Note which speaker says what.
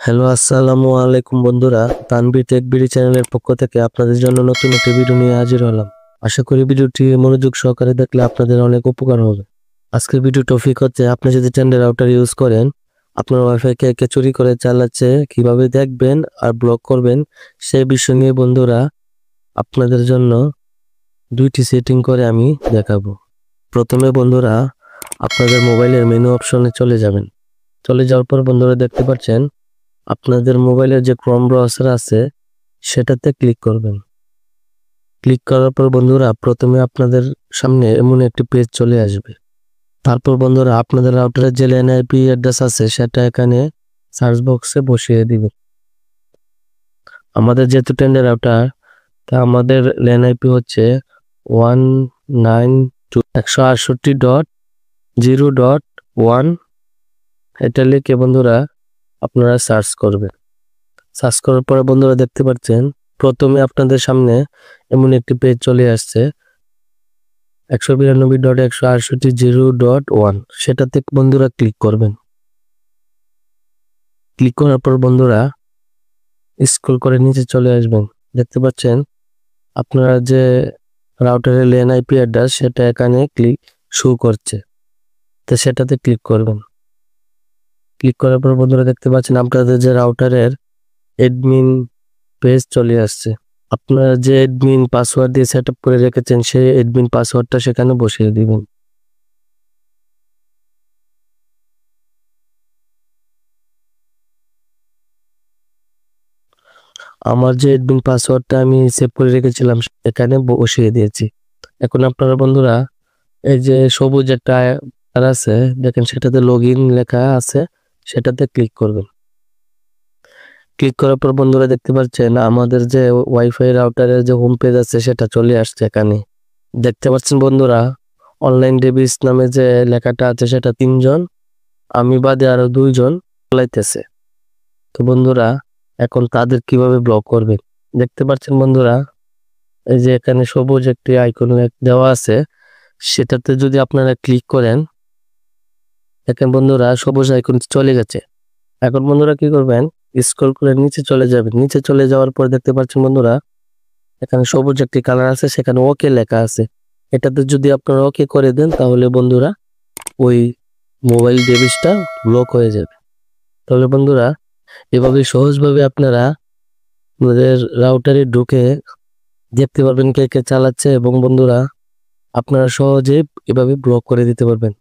Speaker 1: Hello, আসসালামু আলাইকুম বন্ধুরা। তানভীর টেক বিডি চ্যানেলের পক্ষ থেকে আপনাদের জন্য নতুন একটি ভিডিও নিয়ে হাজির হলাম। আশা করি ভিডিওটি মনোযোগ সহকারে দেখলে আপনাদের অনেক উপকার হবে। আজকের ভিডিও টপিক হচ্ছে, আপনি যদি টেন্ডার রাউটার ইউজ করেন, আপনার ওয়াইফাই কে চুরি করে চালাচ্ছে কিভাবে দেখবেন আর ব্লক করবেন, সেই বিষয় নিয়ে বন্ধুরা আপনাদের জন্য দুইটি সেটিং করে আমি দেখাবো। প্রথমে বন্ধুরা আপনাদের মোবাইলের মেনু অপশনে চলে যাবেন। চলে যাওয়ার পর বন্ধুরা দেখতে পাচ্ছেন আপনাদের মোবাইলের যে ক্রোম ব্রাউজার আছে সেটাতে ক্লিক করবেন। ক্লিক করার পর বন্ধুরা প্রথমে আপনাদের সামনে এমন একটি পেজ চলে আসবে। তারপর বন্ধুরা আপনাদের রাউটারের যে ল্যান আইপি অ্যাড্রেস আছে সেটা এখানে সার্চ বক্সে বসিয়ে দিবেন। আমাদের যেহেতু টেন্ডার রাউটার, তা আমাদের ল্যান আইপি হচ্ছে 192.168.0.1। এটা লিখে বন্ধুরা আপনারা সার্চ করবেন। সার্চ করার পরে বন্ধুরা দেখতে পাচ্ছেন প্রথমে আপনাদের সামনে এমন একটি পেজ চলে আসছে 192.168.0.1। সেটাতে বন্ধুরা ক্লিক করবেন। ক্লিক করার পর বন্ধুরা স্ক্রল করে নিচে চলে আসবেন। দেখতে পাচ্ছেন আপনারা যে রাউটারের ল্যান আইপি অ্যাড্রেস সেটা এখানে শো করছে, তো সেটাতে ক্লিক করবেন। ক্লিক করার পর বন্ধুরা দেখতে পাচ্ছেন আপনাদের যে রাউটারের অ্যাডমিন পেজ চলে আসছে। আপনারা যে অ্যাডমিন পাসওয়ার্ড দিয়ে সেটআপ করে রেখেছেন সেই অ্যাডমিন পাসওয়ার্ডটা সেখানে বসিয়ে দিবেন। আমার যে অ্যাডমিন পাসওয়ার্ডটা আমি সেভ করে রেখেছিলাম এখানে বসিয়ে দিয়েছি। এখন আপনারা বন্ধুরা এই যে সবুজ একটা আছে দেখেন, সেটাতে লগইন লেখা আছে, সেটাতে ক্লিক করবেন। ক্লিক করার পর বন্ধুরা দেখতে পাচ্ছেন আমাদের যে ওয়াইফাই রাউটারের যে হোম পেজ আছে সেটা চলে আসছে। এখানে দেখতে পাচ্ছেন বন্ধুরা অনলাইন ডেভিস নামে যে লেখাটা আছে সেটা 3 জন, আমি বাদে আরো 2 জন চালাইতেছে। তো বন্ধুরা এখন তাদের কিভাবে ব্লক করবেন দেখতে পাচ্ছেন বন্ধুরা, এই যে এখানে সবুজ একটি আইকন দেওয়া আছে, সেটাতে যদি আপনারা ক্লিক করেন, দেখেন বন্ধুরা সবুজ আইকন চলে গেছে। এখন বন্ধুরা কি করবেন, স্ক্রল করে নিচে চলে যাবেন। নিচে চলে যাওয়ার পর দেখতে পাচ্ছেন বন্ধুরা এখানে সবুজ একটি কালার আছে, সেখানে ওকে লেখা আছে। এটাতে যদি আপনারা ওকে করে দেন তাহলে বন্ধুরা ওই মোবাইল ডিভাইসটা ব্লক হয়ে যাবে। তাহলে বন্ধুরা এভাবে সহজভাবে আপনারা আপনাদের রাউটারে ঢুকে দেখতে পারবেন কে কে চালাচ্ছে, এবং বন্ধুরা আপনারা সহজে এভাবে ব্লক করে দিতে পারবেন।